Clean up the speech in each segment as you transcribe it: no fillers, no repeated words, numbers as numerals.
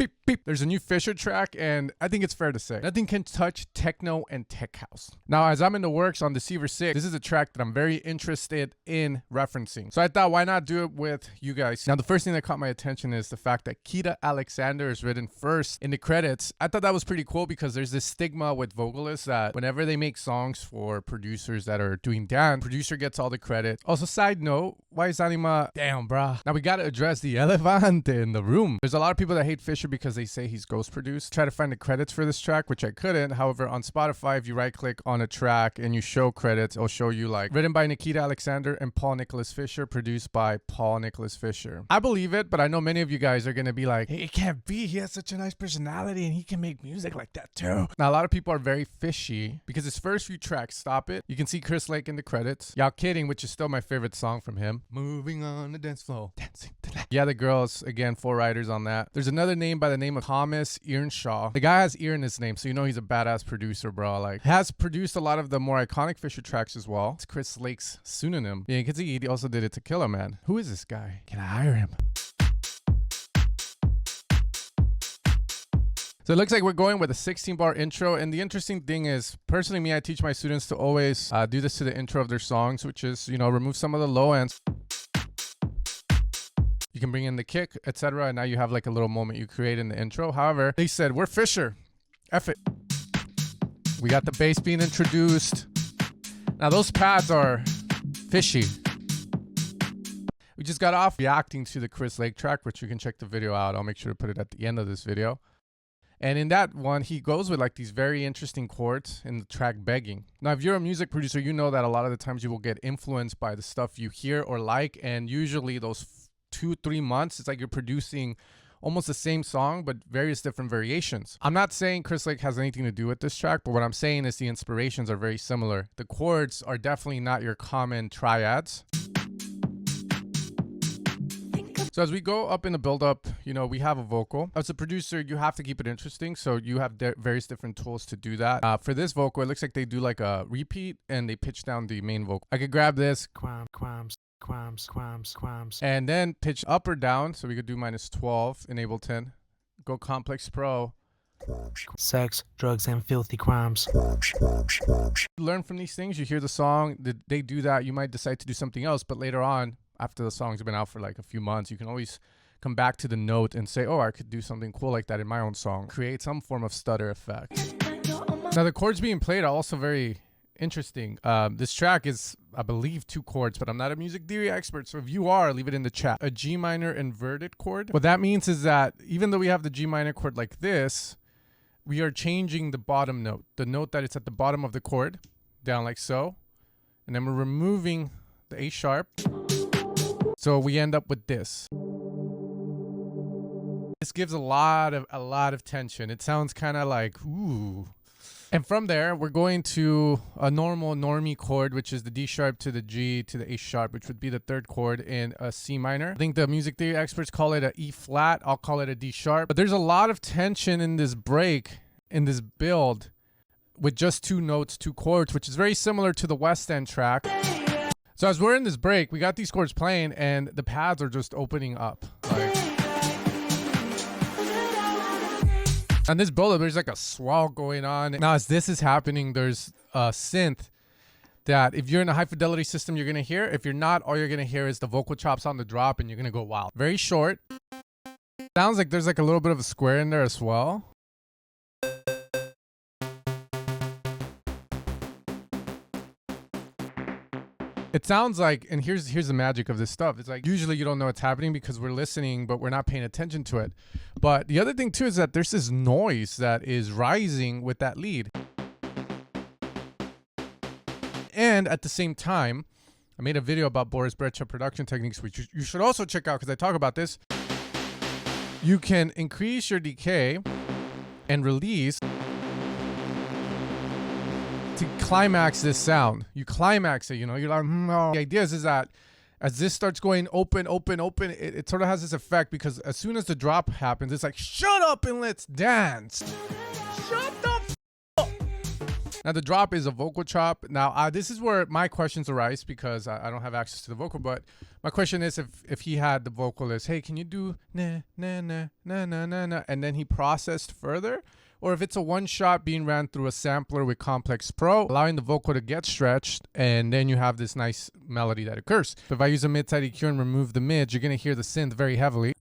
beep, beep. There's a new Fisher track, and I think it's fair to say nothing can touch techno and tech house. Now, as I'm in the works on Deceiver 6, this is a track that I'm very interested in referencing. So I thought, why not do it with you guys? Now, the first thing that caught my attention is the fact that Kita Alexander is written first in the credits. I thought that was pretty cool because there's this stigma with vocalists that whenever they make songs for producers that are doing dance, producer gets all the credit. Also, side note, why is Anima? Damn, bruh. Now we gotta address the elephant in the room. There's a lot of people that hate Fisher because they say he's ghost produced. Try to find the credits for this track, which I couldn't. However, on Spotify, if you right click on a track and you show credits, it'll show you like written by Nikita Alexander and Paul Nicholas Fisher, produced by Paul Nicholas Fisher. I believe it, but I know many of you guys are gonna be like, hey, it can't be. He has such a nice personality and he can make music like that too. Now, a lot of people are very fishy because his first few tracks, Stop It, you can see Chris Lake in the credits. Y'all Kidding, which is still my favorite song from him. Moving on the dance floor, dancing tonight. Yeah, the girls, again, 4 writers on that. There's another name by the name of Thomas Earnshaw. The guy has ear in his name, so you know he's a badass producer, bro. Like, has produced a lot of the more iconic Fisher tracks as well. It's Chris Lake's pseudonym. Yeah, you can see he also did it to Kill a Man. Who is this guy? Can I hire him? So it looks like we're going with a 16-bar intro. And the interesting thing is, personally, me, I teach my students to always do this to the intro of their songs, which is, you know, remove some of the low ends. You can bring in the kick, etc. And now you have like a little moment you create in the intro. However, they said, we're Fisher. F it. We got the bass being introduced. Now those pads are fishy. We just got off reacting to the Chris Lake track, which you can check the video out. I'll make sure to put it at the end of this video. And in that one, he goes with like these very interesting chords in the track Begging. Now, if you're a music producer, you know that a lot of the times you will get influenced by the stuff you hear or like. And usually those 2-3 months, it's like you're producing almost the same song, but various different variations. I'm not saying Chris Lake has anything to do with this track, but what I'm saying is the inspirations are very similar. The chords are definitely not your common triads. So as we go up in the build-up, you know, we have a vocal. As a producer, you have to keep it interesting. So you have various different tools to do that. For this vocal, it looks like they do like a repeat and they pitch down the main vocal. I could grab this. Quams. And then pitch up or down. So we could do -12 in Ableton. Go Complex Pro. Sex, drugs, and filthy crimes. Learn from these things. You hear the song. They do that. You might decide to do something else. But later on, after the song's been out for like a few months, you can always come back to the note and say, oh, I could do something cool like that in my own song. Create some form of stutter effect. Now, the chords being played are also very interesting. This track is, I believe, 2 chords, but I'm not a music theory expert. So if you are, leave it in the chat. A G minor inverted chord. What that means is that even though we have the G minor chord like this, we are changing the bottom note, the note that it's at the bottom of the chord, down like so. And then we're removing the A sharp. So we end up with this. This gives a lot of tension. It sounds kind of like, ooh. And from there, we're going to a normal normie chord, which is the D sharp to the G to the A sharp, which would be the 3rd chord in a C minor. I think the music theory experts call it a E flat. I'll call it a D sharp. But there's a lot of tension in this break, in this build, with just 2 notes, 2 chords, which is very similar to the West End track. So as we're in this break, we got these chords playing and the pads are just opening up. Like, and this build-up, there's like a swell going on. Now, as this is happening, there's a synth that if you're in a high fidelity system, you're gonna hear. If you're not, all you're gonna hear is the vocal chops on the drop and you're gonna go wild. Very short. Sounds like there's like a little bit of a square in there as well. It sounds like, and here's the magic of this stuff. It's like usually you don't know what's happening because we're listening, but we're not paying attention to it. But the other thing too is that there's this noise that is rising with that lead. And at the same time, I made a video about Boris Brejcha production techniques, which you should also check out because I talk about this. You can increase your decay and release to climax this sound. You climax it, you know, you're like, no. The idea is that as this starts going open, it sort of has this effect because as soon as the drop happens, it's like, shut up and let's dance. Shut the f up. Now the drop is a vocal chop. Now this is where my questions arise because I don't have access to the vocal, but my question is if he had the vocalist, hey, can you do na na na na na na na, and then he processed further, or if it's a one shot being ran through a sampler with Complex Pro, allowing the vocal to get stretched, and then you have this nice melody that occurs. So if I use a mid-side EQ and remove the mids, you're gonna hear the synth very heavily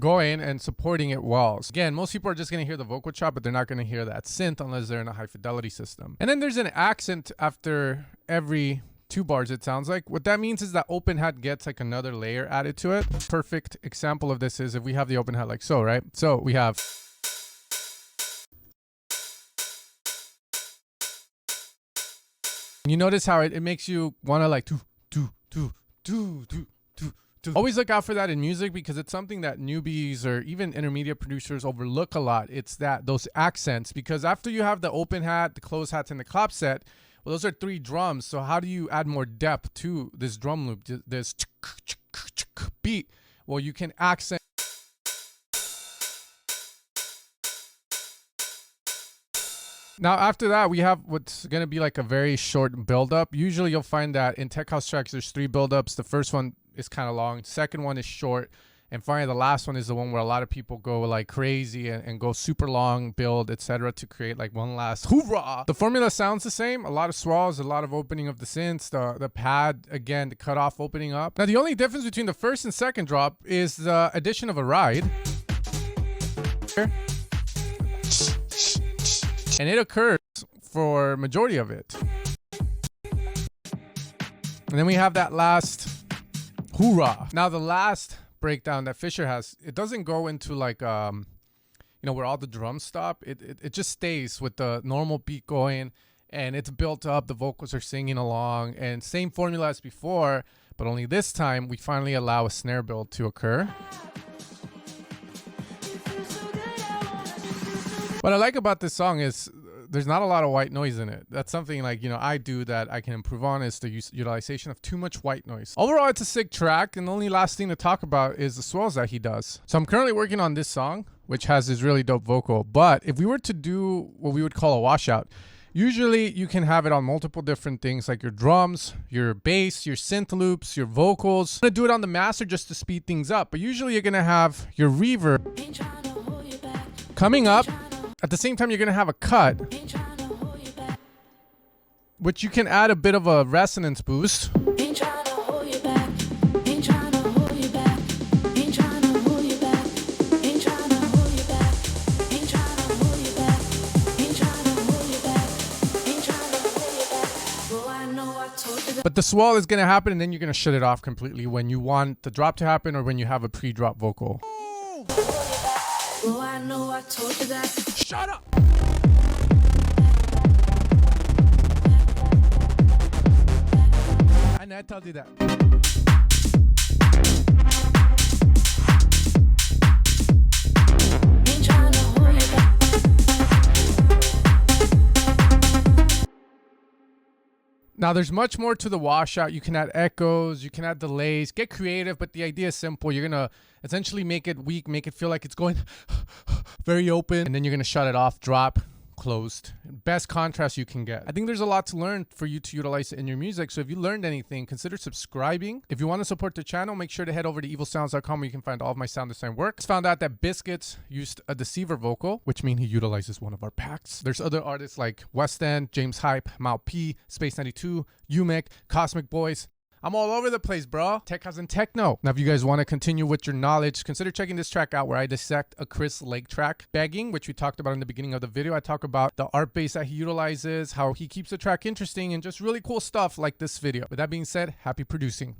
going and supporting it well. So again, most people are just going to hear the vocal chop, but they're not going to hear that synth unless they're in a high fidelity system. And then there's an accent after every 2 bars, it sounds like. What that means is that open hat gets like another layer added to it. Perfect example of this is if we have the open hat like so, right? So we have... You notice how it makes you want to like always look out for that in music because it's something that newbies or even intermediate producers overlook a lot. It's that those accents, because after you have the open hat, the closed hats, and the clap set, well, those are 3 drums. So how do you add more depth to this drum loop, this beat? Well, you can accent. Now, after that, we have what's going to be like a very short build-up. Usually, you'll find that in tech house tracks, there's 3 build-ups. The first one is kind of long. Second one is short. And finally, the last one is the one where a lot of people go like crazy and go super long build, etc., to create like one last hoorah. The formula sounds the same. A lot of swells, a lot of opening of the synths, the pad, again, the cutoff opening up. Now, the only difference between the first and second drop is the addition of a ride. And it occurs for majority of it. And then we have that last hoorah. Now the last breakdown that Fisher has, it doesn't go into like you know, where all the drums stop. It just stays with the normal beat going, and it's built up. The vocals are singing along, and same formula as before, but only this time we finally allow a snare build to occur. What I like about this song is there's not a lot of white noise in it. That's something like, you know, I do that I can improve on, is the utilization of too much white noise. Overall, it's a sick track, and the only last thing to talk about is the swells that he does. So I'm currently working on this song, which has this really dope vocal. But if we were to do what we would call a washout, usually you can have it on multiple different things like your drums, your bass, your synth loops, your vocals. I'm gonna do it on the master just to speed things up. But usually you're gonna have your reverb coming up. At the same time, you're going to have a cut, which you can add a bit of a resonance boost. But the swell is going to happen, and then you're going to shut it off completely when you want the drop to happen or when you have a pre-drop vocal. Oh, I know I told you that. Shut up! I know I told you that. Now, there's much more to the washout. You can add echoes, you can add delays, get creative, but the idea is simple. You're going to essentially make it weak, make it feel like it's going very open, and then you're going to shut it off, drop, closed. Best contrast you can get. I think there's a lot to learn for you to utilize it in your music. So if you learned anything, consider subscribing. If you want to support the channel, make sure to head over to evilsounds.com where you can find all of my sound design work. Just found out that Biscuits used a deceiver vocal, which means he utilizes one of our packs. There's other artists like West End, James Hype, Mal P, Space 92, Umek, Cosmic Boys. I'm all over the place, bro. Tech house and techno. Now, if you guys want to continue with your knowledge, consider checking this track out where I dissect a Chris Lake track, Begging, which we talked about in the beginning of the video. I talk about the art base that he utilizes, how he keeps the track interesting, and just really cool stuff like this video. With that being said, happy producing.